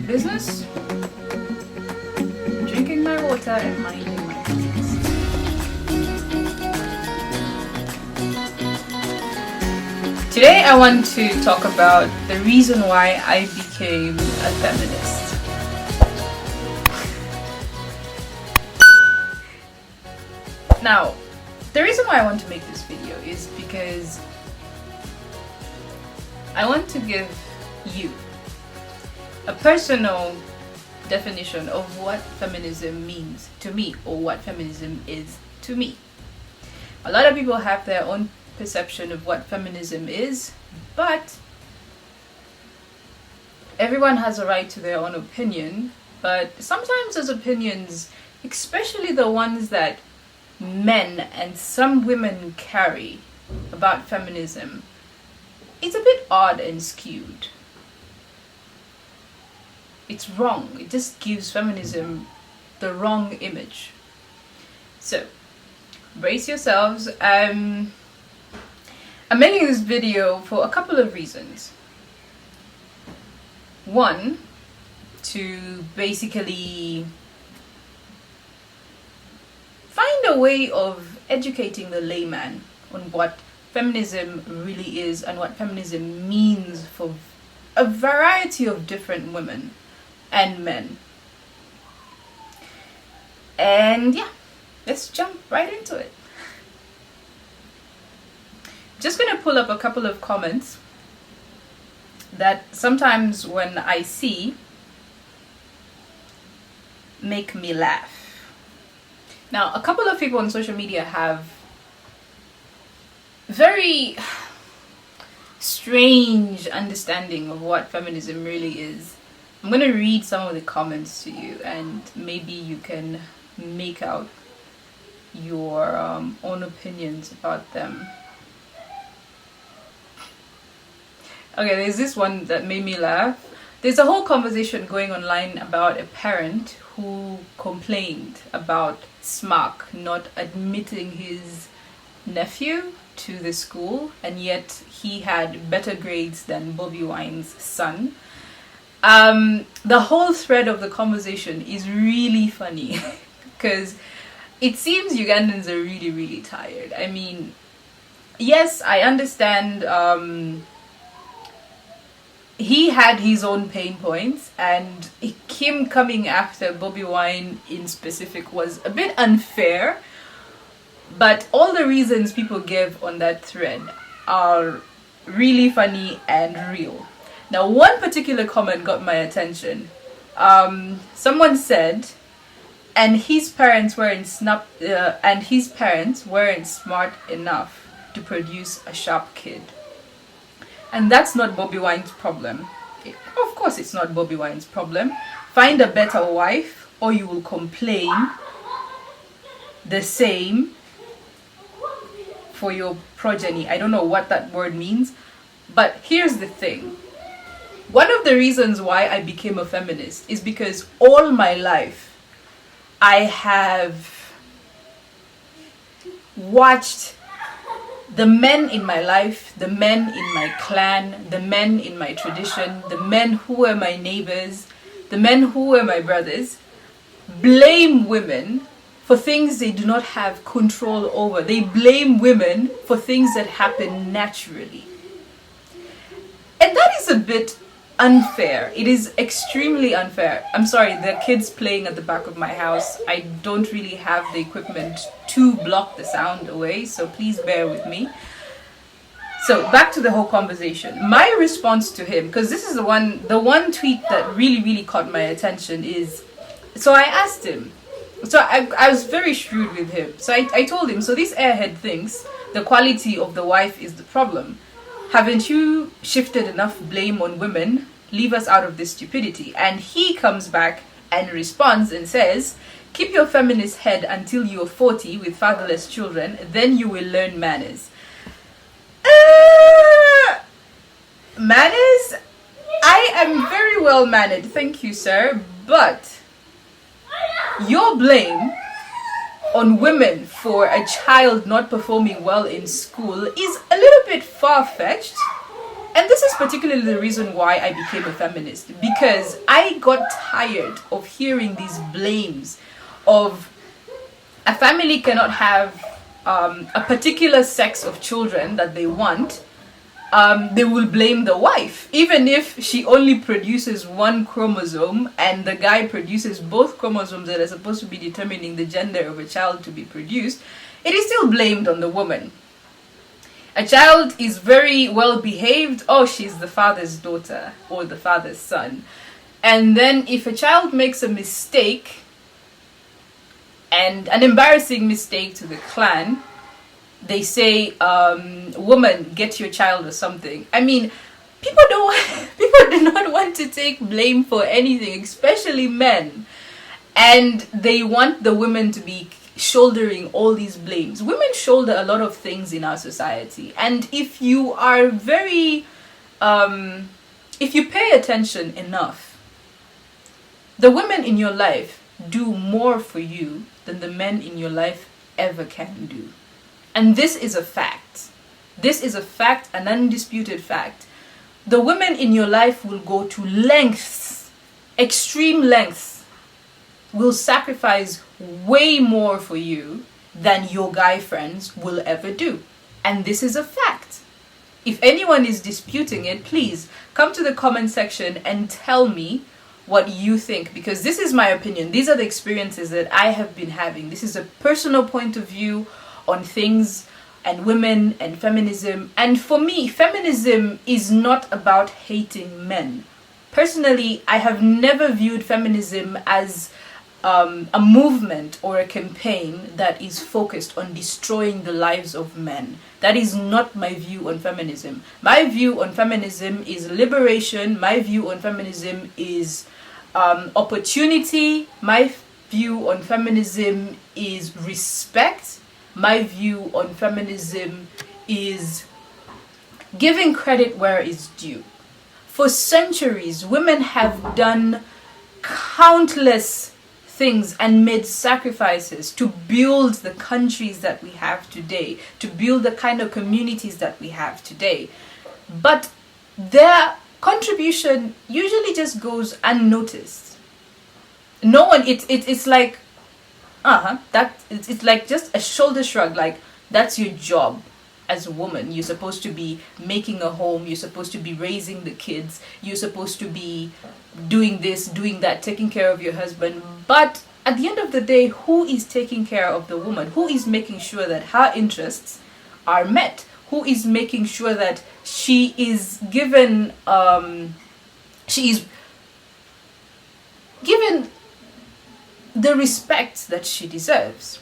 business, drinking my water and minding my business. Today I want to talk about the reason why I became a feminist. Now, the reason why I want to make this video is because I want to give you a personal definition of what feminism means to me, or what feminism is to me. A lot of people have their own perception of what feminism is, but everyone has a right to their own opinion. But sometimes those opinions, especially the ones that men and some women carry about feminism, it's a bit odd and skewed. It's wrong. It just gives feminism the wrong image. So, brace yourselves. I'm making this video for a couple of reasons. One, to basically find a way of educating the layman on what feminism really is and what feminism means for a variety of different women and men. And yeah, let's jump right into it. Just gonna pull up a couple of comments that sometimes when I see make me laugh. Now, a couple of people on social media have very strange understanding of what feminism really is. I'm going to read some of the comments to you, and maybe you can make out your own opinions about them. Okay, there's this one that made me laugh. There's a whole conversation going online about a parent who complained about Smark not admitting his nephew to the school, and yet he had better grades than Bobby Wine's son. The whole thread of the conversation is really funny because it seems Ugandans are really, really tired. I mean, yes, I understand he had his own pain points, and him coming after Bobby Wine in specific was a bit unfair. But all the reasons people give on that thread are really funny and real. Now, one particular comment got my attention. Someone said, and his parents weren't smart enough to produce a sharp kid. And that's not Bobby Wine's problem. Of course, it's not Bobby Wine's problem. Find a better wife, or you will complain the same for your progeny. I don't know what that word means, but here's the thing. One of the reasons why I became a feminist is because all my life I have watched the men in my life, the men in my clan, the men in my tradition, the men who were my neighbors, the men who were my brothers, blame women for things they do not have control over. They blame women for things that happen naturally. And that is a bit unfair. It is extremely unfair. I'm sorry, there are kids playing at the back of my house. I don't really have the equipment to block the sound away, so please bear with me. So back to the whole conversation. My response to him, because this is the one tweet that really caught my attention, is, so I asked him, so I was very shrewd with him. So I told him, so this airhead thinks the quality of the wife is the problem. Haven't you shifted enough blame on women? Leave us out of this stupidity. And he comes back and responds and says, keep your feminist head until you're 40 with fatherless children, then you will learn manners. Manners? I am very well mannered, thank you, sir, but your blame on women for a child not performing well in school is a little bit far-fetched, And this is particularly the reason why I became a feminist, because I got tired of hearing these blames of a family cannot have a particular sex of children that they want. They will blame the wife, even if she only produces one chromosome and the guy produces both chromosomes that are supposed to be determining the gender of a child to be produced. It is still blamed on the woman. A child is very well behaved. Oh, she's the father's daughter or the father's son. And then if a child makes a mistake, and an embarrassing mistake to the clan, they say, woman, get your child or something. I mean, people do not want to take blame for anything, especially men. And they want the women to be shouldering all these blames. Women shoulder a lot of things in our society, and if you are very if you pay attention enough, the women in your life do more for you than the men in your life ever can do. And this is a fact. This is a fact, an undisputed fact. The women in your life will go to lengths, extreme lengths, will sacrifice way more for you than your guy friends will ever do. And this is a fact. If anyone is disputing it, please come to the comment section and tell me what you think, because this is my opinion. These are the experiences that I have been having. This is a personal point of view on things and women and feminism. And for me, feminism is not about hating men. Personally, I have never viewed feminism as a movement or a campaign that is focused on destroying the lives of men. That is not my view on feminism. My view on feminism is liberation. My view on feminism is opportunity. My view on feminism is respect. My view on feminism is giving credit where it's due. For centuries, women have done countless things and made sacrifices to build the countries that we have today, to build the kind of communities that we have today. But their contribution usually just goes unnoticed. No one, it's like, it's like just a shoulder shrug, like that's your job as a woman. You're supposed to be making a home, you're supposed to be raising the kids, you're supposed to be doing this, doing that, taking care of your husband. But at the end of the day, who is taking care of the woman? Who is making sure that her interests are met? Who is making sure that she is given the respect that she deserves?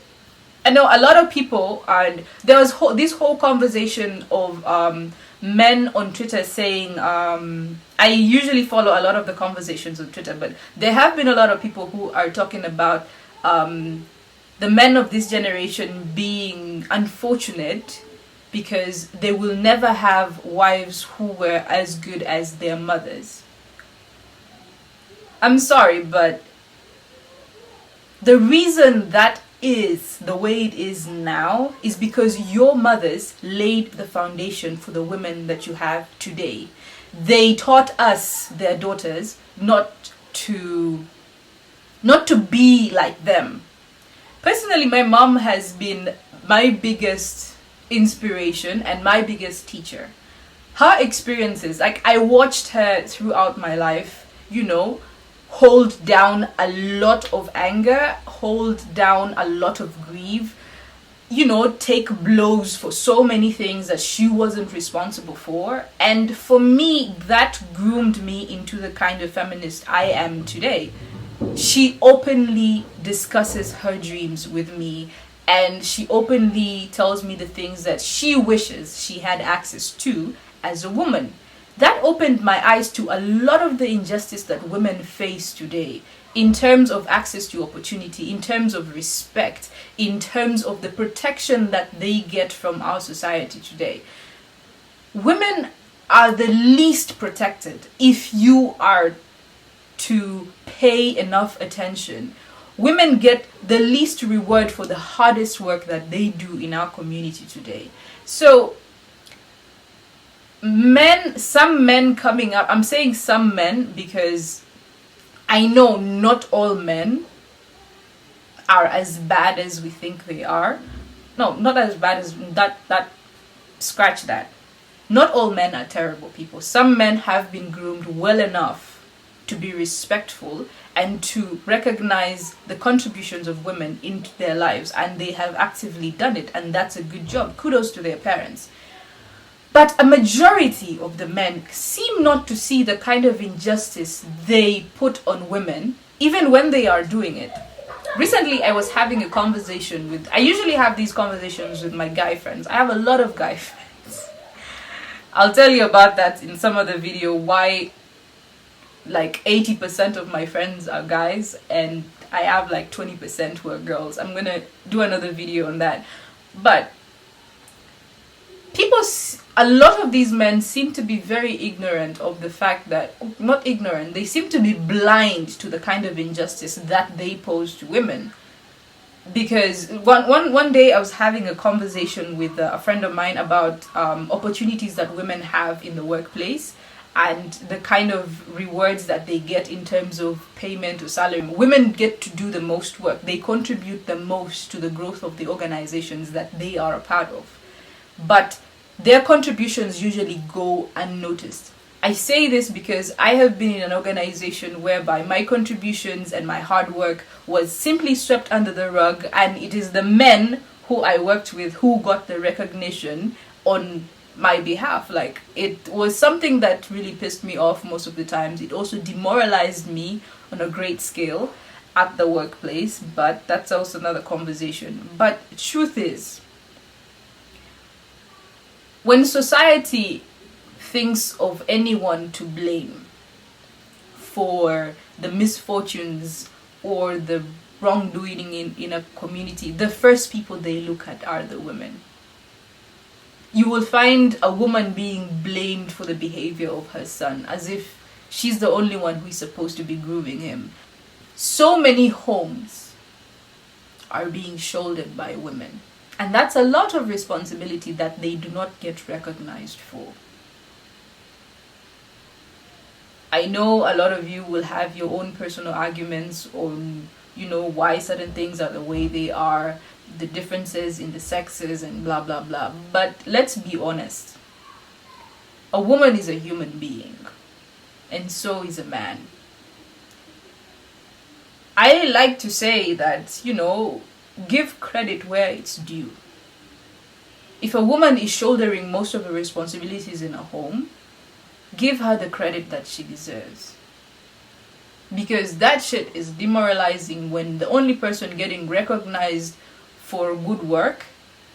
I know a lot of people, and there was this whole conversation of men on Twitter saying, I usually follow a lot of the conversations on Twitter, but there have been a lot of people who are talking about the men of this generation being unfortunate because they will never have wives who were as good as their mothers. I'm sorry, but the reason that is the way it is now is because your mothers laid the foundation for the women that you have today. They taught us, their daughters, not to be like them. Personally, my mom has been my biggest inspiration and my biggest teacher. Her experiences, like I watched her throughout my life, hold down a lot of anger, hold down a lot of grief, take blows for so many things that she wasn't responsible for. And for me, that groomed me into the kind of feminist I am today. She openly discusses her dreams with me, and she openly tells me the things that she wishes she had access to as a woman. That opened my eyes to a lot of the injustice that women face today, in terms of access to opportunity, in terms of respect, in terms of the protection that they get from our society today. Women are the least protected if you are to pay enough attention. Women get the least reward for the hardest work that they do in our community today. So some men coming up, I'm saying some men because I know not all men are as bad as we think they are. No, not as bad as that, scratch that. Not all men are terrible people. Some men have been groomed well enough to be respectful and to recognize the contributions of women into their lives, and they have actively done it, and that's a good job. Kudos to their parents. But a majority of the men seem not to see the kind of injustice they put on women, even when they are doing it. Recently, I was having a conversation with, I usually have these conversations with my guy friends. I have a lot of guy friends. I'll tell you about that in some other video, why like 80% of my friends are guys and I have like 20% who are girls. I'm gonna do another video on that. But a lot of these men seem to be very ignorant of the fact that, not ignorant, they seem to be blind to the kind of injustice that they pose to women. Because one day I was having a conversation with a friend of mine about opportunities that women have in the workplace and the kind of rewards that they get in terms of payment or salary. Women get to do the most work. They contribute the most to the growth of the organizations that they are a part of. But their contributions usually go unnoticed. I say this because I have been in an organization whereby my contributions and my hard work was simply swept under the rug, and it is the men who I worked with who got the recognition on my behalf. Like, it was something that really pissed me off most of the times. It also demoralized me on a great scale at the workplace, but that's also another conversation. But truth is, when society thinks of anyone to blame for the misfortunes or the wrongdoing in a community, the first people they look at are the women. You will find a woman being blamed for the behavior of her son, as if she's the only one who is supposed to be grooming him. So many homes are being shouldered by women. And that's a lot of responsibility that they do not get recognized for. I know a lot of you will have your own personal arguments on, why certain things are the way they are, the differences in the sexes and blah, blah, blah. But let's be honest. A woman is a human being, and so is a man. I like to say that, give credit where it's due. If a woman is shouldering most of the responsibilities in a home, give her the credit that she deserves. Because that shit is demoralizing when the only person getting recognized for good work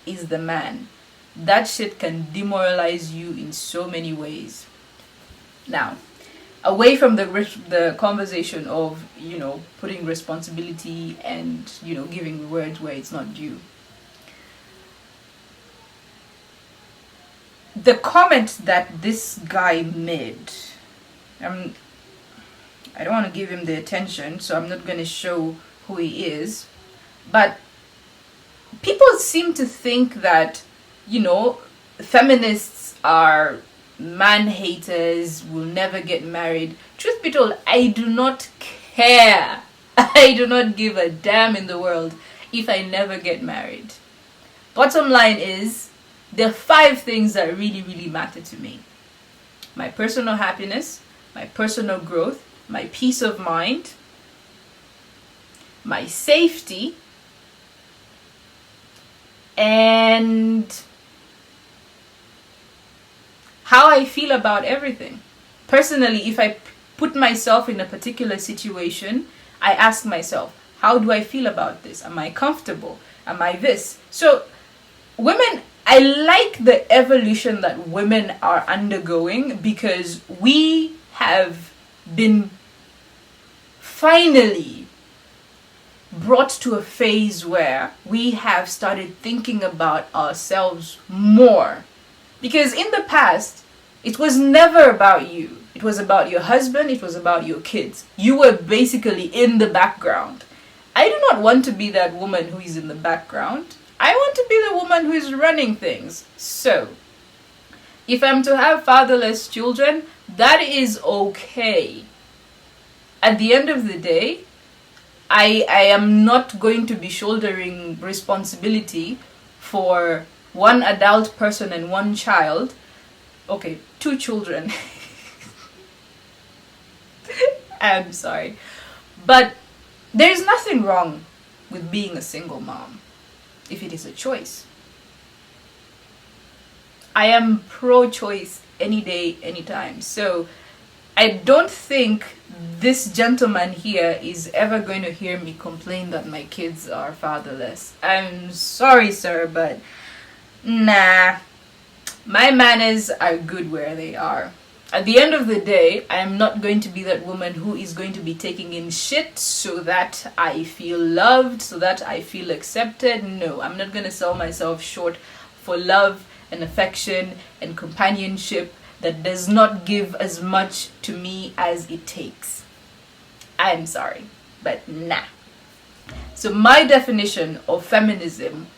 is the man. That shit can demoralize you in so many ways. Now, away from the conversation of, putting responsibility and, giving rewards where it's not due. The comment that this guy made, I don't want to give him the attention, so I'm not going to show who he is. But people seem to think that, feminists are man haters, will never get married. Truth be told, I do not care. I do not give a damn in the world if I never get married. Bottom line is, there are 5 things that really, really matter to me. My personal happiness, my personal growth, my peace of mind, my safety, and how I feel about everything. Personally, if I put myself in a particular situation, I ask myself, how do I feel about this? Am I comfortable? Am I this? So, women, I like the evolution that women are undergoing, because we have been finally brought to a phase where we have started thinking about ourselves more. Because in the past, it was never about you. It was about your husband, it was about your kids. You were basically in the background. I do not want to be that woman who is in the background. I want to be the woman who is running things. So, If I'm to have fatherless children, that is okay. At the end of the day, I am not going to be shouldering responsibility for one adult person and one child. Okay, 2 children. I'm sorry. But there's nothing wrong with being a single mom if it is a choice. I am pro-choice any day, anytime. So I don't think this gentleman here is ever going to hear me complain that my kids are fatherless. I'm sorry, sir, but nah. My manners are good where they are. At the end of the day, I am not going to be that woman who is going to be taking in shit so that I feel loved, so that I feel accepted. No, I'm not going to sell myself short for love and affection and companionship that does not give as much to me as it takes. I'm sorry, but nah. So my definition of feminism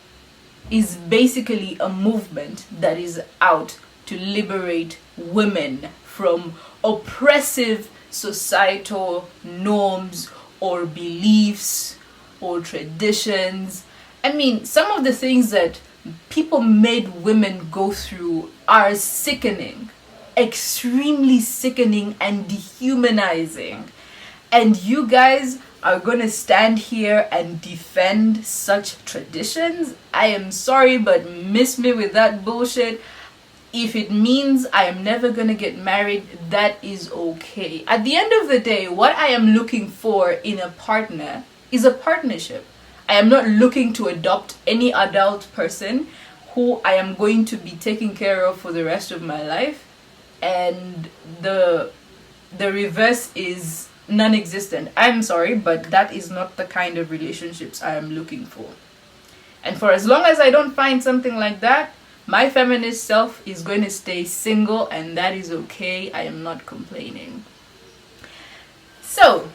is basically a movement that is out to liberate women from oppressive societal norms or beliefs or traditions. I mean, some of the things that people made women go through are sickening, extremely sickening and dehumanizing. And you guys are gonna stand here and defend such traditions? I am sorry, but miss me with that bullshit. If it means I am never gonna get married, that is okay. At the end of the day, what I am looking for in a partner is a partnership. I am not looking to adopt any adult person who I am going to be taking care of for the rest of my life, and the reverse is non-existent. I'm sorry, but that is not the kind of relationships I am looking for. And for as long as I don't find something like that, my feminist self is going to stay single, and that is okay. I am not complaining. So,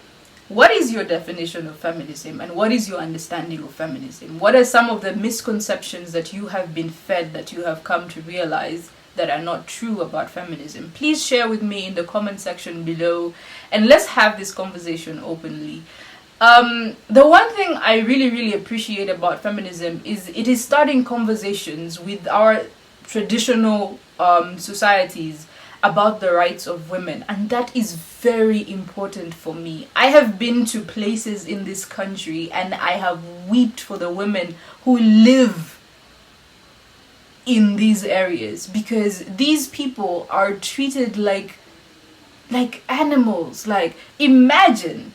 what is your definition of feminism, and what is your understanding of feminism? What are some of the misconceptions that you have been fed, that you have come to realize that are not true about feminism? Please share with me in the comment section below, and let's have this conversation openly. The one thing I really appreciate about feminism is it is starting conversations with our traditional societies about the rights of women, and that is very important for me. I have been to places in this country and I have wept for the women who live in these areas, because these people are treated like animals. Like, imagine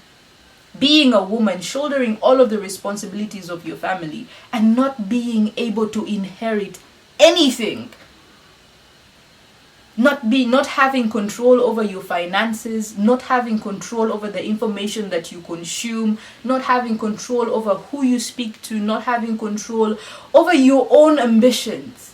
being a woman, shouldering all of the responsibilities of your family and not being able to inherit anything. Not having control over your finances, not having control over the information that you consume, not having control over who you speak to, not having control over your own ambitions.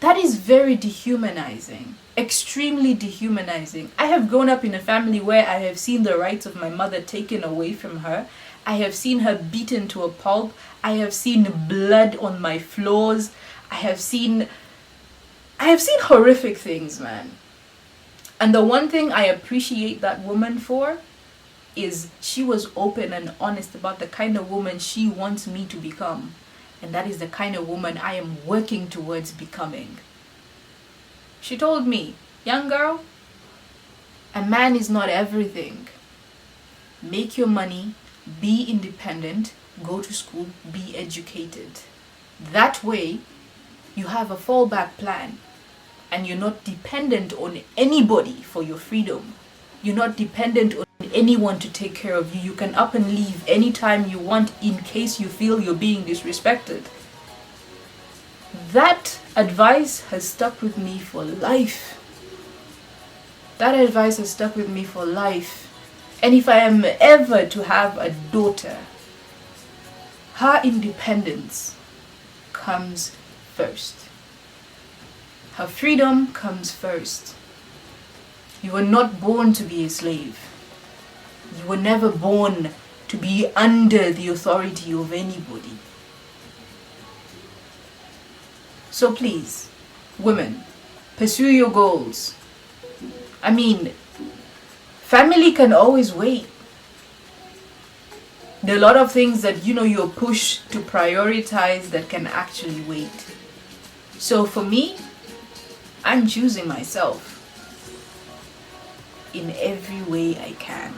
That is very dehumanizing, extremely dehumanizing. I have grown up in a family where I have seen the rights of my mother taken away from her. I have seen her beaten to a pulp. I have seen blood on my floors. I have seen horrific things, man. And the one thing I appreciate that woman for is she was open and honest about the kind of woman she wants me to become. And that is the kind of woman I am working towards becoming. She told me, young girl, a man is not everything. Make your money, be independent, go to school, be educated. That way, you have a fallback plan, and you're not dependent on anybody for your freedom. You're not dependent on anyone to take care of you. You can up and leave anytime you want in case you feel you're being disrespected. That advice has stuck with me for life. That advice has stuck with me for life. And if I am ever to have a daughter, her independence comes first. Her freedom comes first. You were not born to be a slave. You were never born to be under the authority of anybody. So please, women, pursue your goals. I mean, family can always wait. There are a lot of things that you're pushed to prioritize that can actually wait. So for me, I'm choosing myself in every way I can.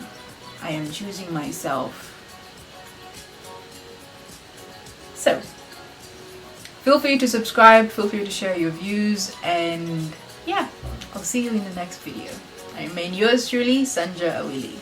I am choosing myself. So, feel free to subscribe, feel free to share your views, and yeah, I'll see you in the next video. I remain yours truly, Sandra Awili.